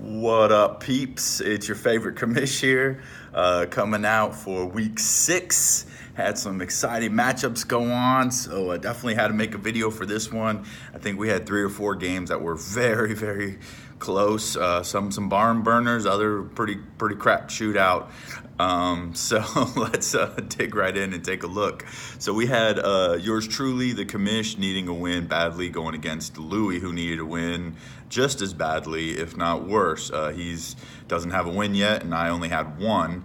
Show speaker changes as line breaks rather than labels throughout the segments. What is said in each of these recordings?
What up, peeps? It's your favorite commish here, coming out for week 6. Had some exciting matchups go on, so I definitely had to make a video for this one. I think we had 3 or 4 games that were very, very close. Some barn burners, other pretty crap shootout. So let's dig right in and take a look. So we had yours truly, the commish, needing a win badly, going against Louis, who needed a win just as badly, if not worse. He's doesn't have a win yet, and I only had one.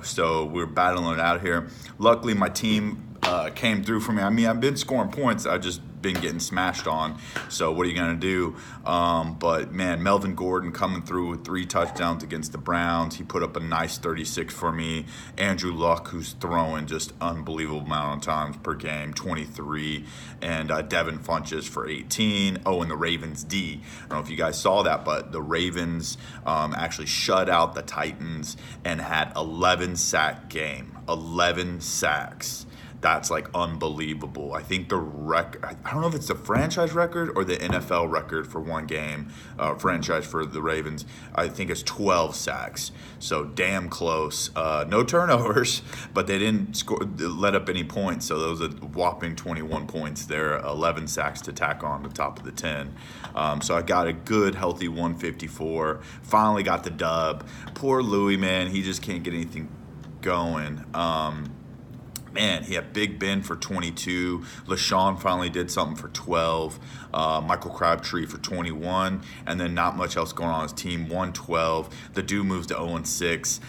So we're battling it out here. Luckily, my team came through for me. I mean, I've been scoring points. I just been getting smashed on. So what are you gonna do? But man, Melvin Gordon coming through with 3 touchdowns against the Browns. He put up a nice 36 for me. Andrew Luck, who's throwing just unbelievable amount of times per game, 23, and Devin Funches for 18. Oh, and the Ravens D. I don't know if you guys saw that, but the Ravens actually shut out the Titans and had 11 sack game. 11 sacks. That's like unbelievable. I think the I don't know if it's the franchise record or the NFL record for one game, franchise for the Ravens. I think it's 12 sacks. So damn close. No turnovers, but they didn't let up any points. So those are whopping 21 points there. 11 sacks to tack on the top of the 10. So I got a good, healthy 154. Finally got the dub. Poor Louis, man. He just can't get anything going. Man, he had Big Ben for 22. LaShawn finally did something for 12. Michael Crabtree for 21. And then not much else going on his team. 112. The dude moves to 0-6.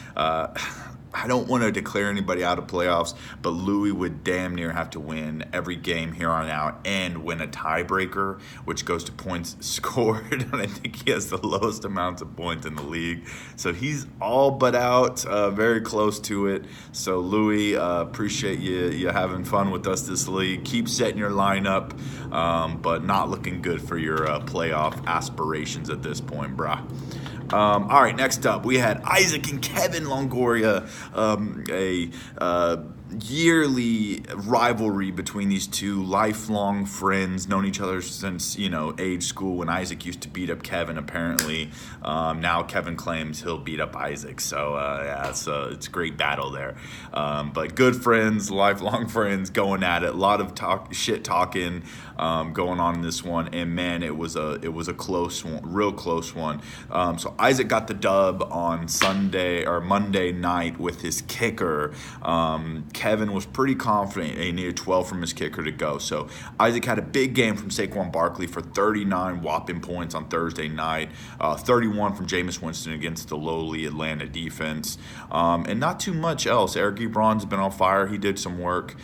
I don't want to declare anybody out of playoffs, but Louis would damn near have to win every game here on out and win a tiebreaker, which goes to points scored. And I think he has the lowest amounts of points in the league. So he's all but out, very close to it. So Louis, appreciate you having fun with us this league. Keep setting your lineup, but not looking good for your playoff aspirations at this point, brah. All right, next up, we had Isaac and Kevin Longoria, a yearly rivalry between these two lifelong friends, known each other since, age school, when Isaac used to beat up Kevin, apparently. Now Kevin claims he'll beat up Isaac, so yeah, it's a great battle there. But good friends, lifelong friends going at it. A lot of shit talking going on in this one, and man, it was a close one, real close one. So Isaac got the dub on Monday night with his kicker. Kevin was pretty confident he needed 12 from his kicker to go. So Isaac had a big game from Saquon Barkley for 39 whopping points on Thursday night, 31 from Jameis Winston against the lowly Atlanta defense, and not too much else. Eric Ebron's been on fire. He did some work.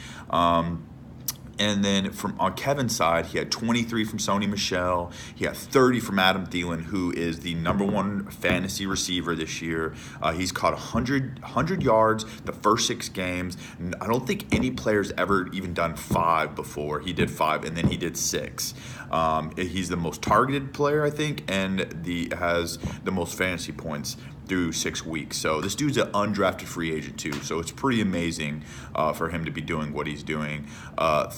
And then on Kevin's side, he had 23 from Sony Michel. He had 30 from Adam Thielen, who is the #1 fantasy receiver this year. He's caught 100 yards the first 6 games. I don't think any player's ever even done 5 before. He did 5, and then he did 6. He's the most targeted player, I think, and has the most fantasy points through 6 weeks. So this dude's an undrafted free agent too, so it's pretty amazing for him to be doing what he's doing.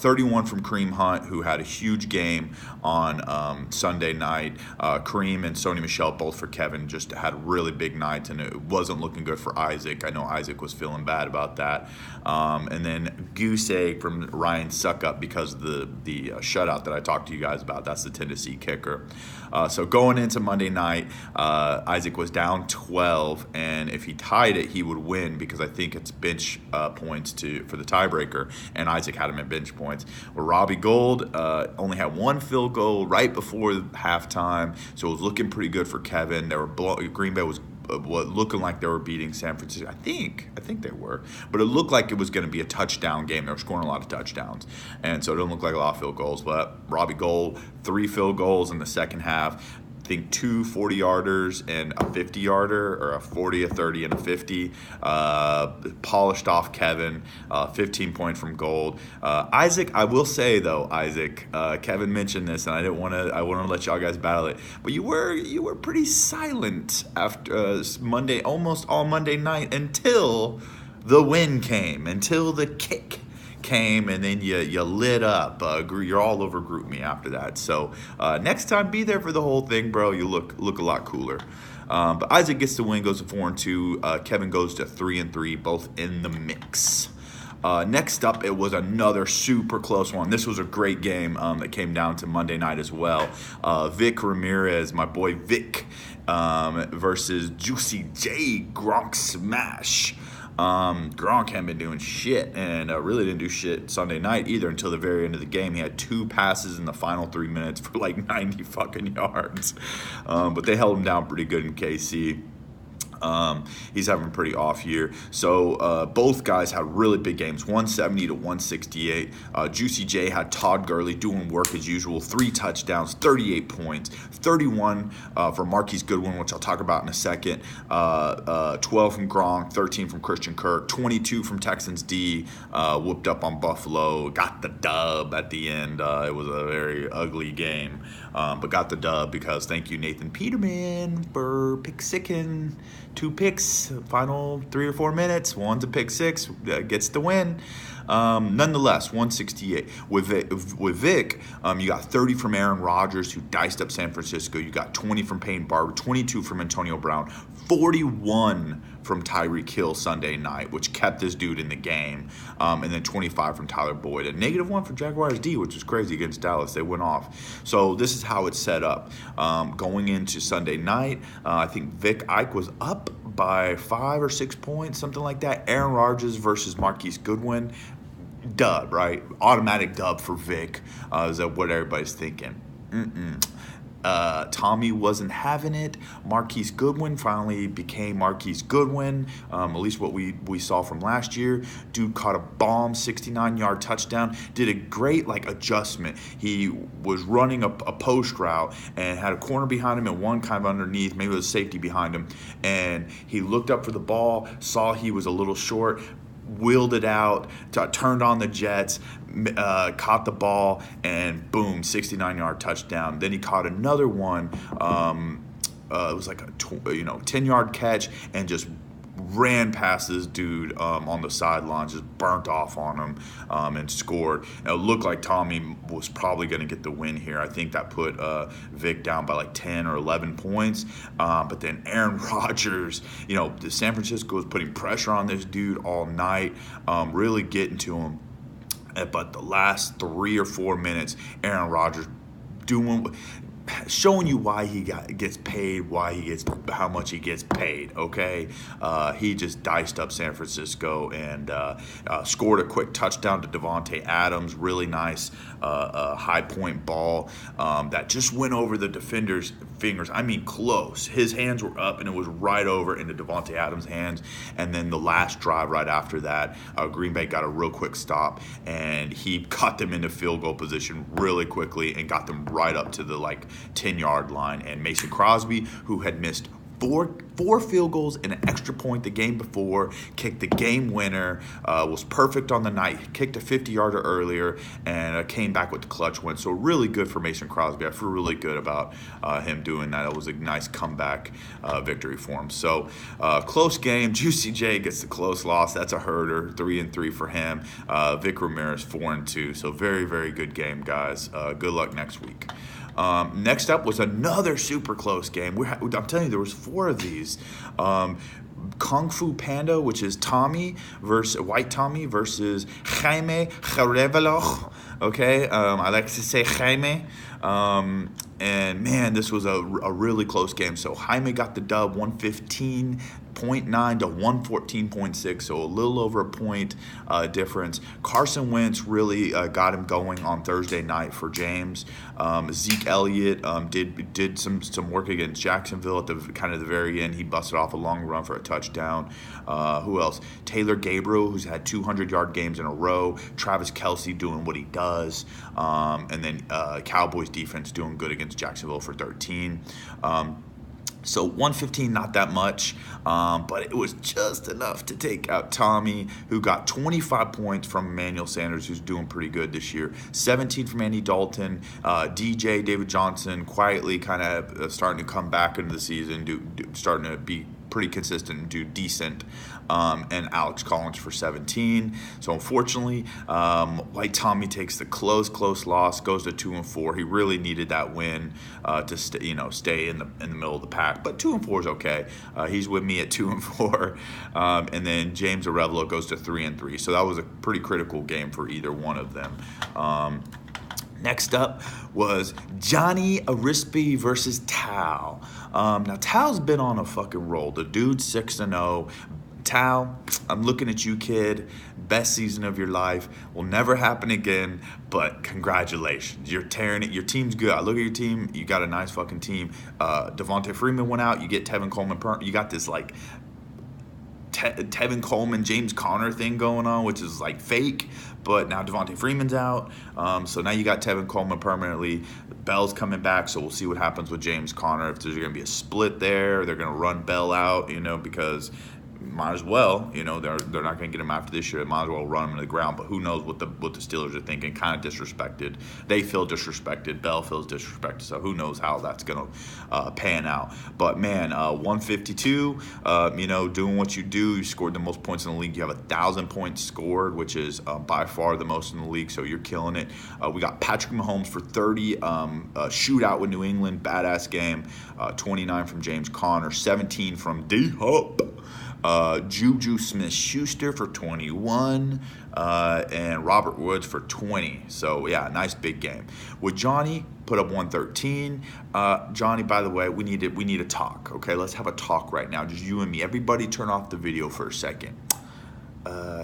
31 from Kareem Hunt, who had a huge game on Sunday night. Kareem and Sony Michel, both for Kevin, just had really big nights, and it wasn't looking good for Isaac. I know Isaac was feeling bad about that. And then goose egg from Ryan Suckup because of the shutout that I talked to you guys about. That's the Tennessee kicker. So going into Monday night, Isaac was down 12, and if he tied it, he would win because I think it's bench points for the tiebreaker, and Isaac had him at bench points. Well, Robbie Gould only had 1 field goal right before halftime, so it was looking pretty good for Kevin. Green Bay was looking like they were beating San Francisco. I think they were, but it looked like it was going to be a touchdown game. They were scoring a lot of touchdowns, and so it didn't look like a lot of field goals. But Robbie Gould, 3 field goals in the second half. I think 2 40-yarders and a 50-yarder, or a 40, a 30, and a 50. Polished off Kevin, 15 points from Gould. Isaac, I will say though, Kevin mentioned this, and I want to let y'all guys battle it, but you were pretty silent after Monday, almost all Monday night, until the win came, until the kick came, and then you lit up. You're all over Group Me after that. So next time, be there for the whole thing, bro. You look a lot cooler. But Isaac gets the win, goes to 4-2. Kevin goes to 3-3, both in the mix. Next up, it was another super close one. This was a great game that came down to Monday night as well. Vic Ramirez, my boy Vic, versus Juicy J, Gronk Smash. Gronk hadn't been doing shit, and really didn't do shit Sunday night either until the very end of the game. He had 2 passes in the final 3 minutes for like 90 fucking yards. But they held him down pretty good in KC. He's having a pretty off year. So both guys had really big games, 170 to 168. Juicy J had Todd Gurley doing work as usual, 3 touchdowns, 38 points, 31 for Marquise Goodwin, which I'll talk about in a second, 12 from Gronk, 13 from Christian Kirk, 22 from Texans D, whooped up on Buffalo, got the dub at the end. It was a very ugly game, but got the dub because thank you, Nathan Peterman, for pick-sicking. 2 picks, final 3 or 4 minutes. One's a pick 6, gets the win. Nonetheless, 168. With Vic, you got 30 from Aaron Rodgers, who diced up San Francisco. You got 20 from Peyton Barber, 22 from Antonio Brown, 41 from Tyreek Hill Sunday night, which kept this dude in the game, and then 25 from Tyler Boyd. A -1 for Jaguars D, which was crazy against Dallas. They went off. So this is how it's set up. Going into Sunday night, I think Vic Ike was up by 5 or 6 points, something like that. Aaron Rodgers versus Marquise Goodwin. Dub, right? Automatic dub for Vic, is that what everybody's thinking. Tommy wasn't having it. Marquise Goodwin finally became Marquise Goodwin, at least what we saw from last year. Dude caught a bomb 69-yard touchdown, did a great adjustment. He was running a post route and had a corner behind him and one kind of underneath, maybe it was safety behind him, and he looked up for the ball, saw he was a little short, wheeled it out, turned on the jets, caught the ball, and boom, 69-yard touchdown. Then he caught another one. It was like a 10-yard catch, and just ran past this dude on the sidelines, just burnt off on him, and scored. And it looked like Tommy was probably going to get the win here. I think that put Vic down by 10 or 11 points. But then Aaron Rodgers, San Francisco was putting pressure on this dude all night, really getting to him. But the last 3 or 4 minutes, Aaron Rodgers showing you why he gets paid, how much he gets paid, okay? He just diced up San Francisco and scored a quick touchdown to Devontae Adams. Really nice high point ball that just went over the defender's fingers. I mean, close. His hands were up and it was right over into Devontae Adams' hands. And then the last drive right after that, Green Bay got a real quick stop and he got them into field goal position really quickly and got them right up to the 10-yard line. And Mason Crosby, who had missed four field goals and an extra point the game before, kicked the game winner, was perfect on the night, kicked a 50-yarder earlier, and came back with the clutch win. So really good for Mason Crosby. I feel really good about him doing that. It was a nice comeback victory for him. So close game. Juicy J gets the close loss. That's a herder, 3-3 for him. Vic Ramirez 4-2. So very, very good game, guys. Good luck next week. Next up was another super close game. I'm telling you, there was 4 of these. Kung Fu Panda, which is White Tommy versus Jaime Jarevalo. Okay, I like to say Jaime. And man, this was a really close game. So Jaime got the dub, 115.9 to 114.6, so a little over a point difference. Carson Wentz really got him going on Thursday night for James. Zeke Elliott did some work against Jacksonville at the very end. He busted off a long run for a touchdown. Who else? Taylor Gabriel, who's had 200-yard games in a row. Travis Kelce doing what he does. And then Cowboys defense doing good against Jacksonville for 13. So 115, not that much, but it was just enough to take out Tommy, who got 25 points from Emmanuel Sanders, who's doing pretty good this year. 17 from Andy Dalton. DJ, David Johnson, quietly kind of starting to come back into the season, starting to be pretty consistent and do decent. And Alex Collins for 17. So unfortunately, White Tommy takes the close loss, goes to 2-4. He really needed that win to stay in the middle of the pack. But 2-4 is okay. He's with me at 2-4. And then James Arevalo goes to 3-3. So that was a pretty critical game for either one of them. Next up was Johnny Arispe versus Tal. Now, Tal's been on a fucking roll. The dude's 6-0. Tal, I'm looking at you, kid. Best season of your life. Will never happen again, but congratulations. You're tearing it. Your team's good. I look at your team. You got a nice fucking team. Devontae Freeman went out. You get Tevin Coleman. You got this, like, Tevin Coleman, James Conner thing going on, which is like fake, but now Devontae Freeman's out. So now you got Tevin Coleman permanently. Bell's coming back, so we'll see what happens with James Conner. If there's going to be a split there, they're going to run Bell out, because might as well, they're not going to get him after this year. They might as well run him to the ground. But who knows what the Steelers are thinking? Kind of disrespected. They feel disrespected. Bell feels disrespected. So who knows how that's going to pan out? But man, 152. Doing what you do. You scored the most points in the league. You have 1,000 points scored, which is by far the most in the league. So you're killing it. We got Patrick Mahomes for 30. Shootout with New England. Badass game. 29 from James Conner. 17 from D-Hop. Juju Smith-Schuster for 21, and Robert Woods for 20. So, yeah, nice big game. With Johnny, put up 113. Johnny, by the way, we need to talk, okay? Let's have a talk right now, just you and me. Everybody turn off the video for a second.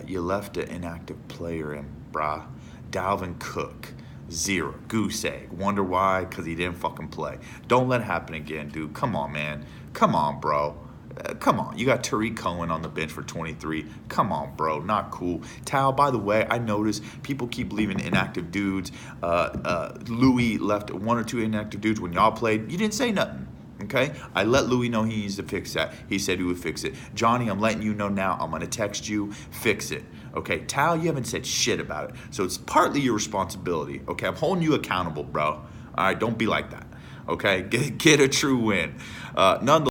You left an inactive player in, brah. Dalvin Cook. 0. Goose egg. Wonder why? Because he didn't fucking play. Don't let it happen again, dude. Come on, man. Come on, bro. Come on, you got Tariq Cohen on the bench for 23. Come on, bro, not cool. Tal, by the way, I noticed people keep leaving inactive dudes. Louis left 1 or 2 inactive dudes when y'all played. You didn't say nothing, okay? I let Louis know he needs to fix that. He said he would fix it. Johnny, I'm letting you know now. I'm going to text you. Fix it, okay? Tal, you haven't said shit about it, so it's partly your responsibility, okay? I'm holding you accountable, bro. All right, don't be like that, okay? Get a true win. Nonetheless,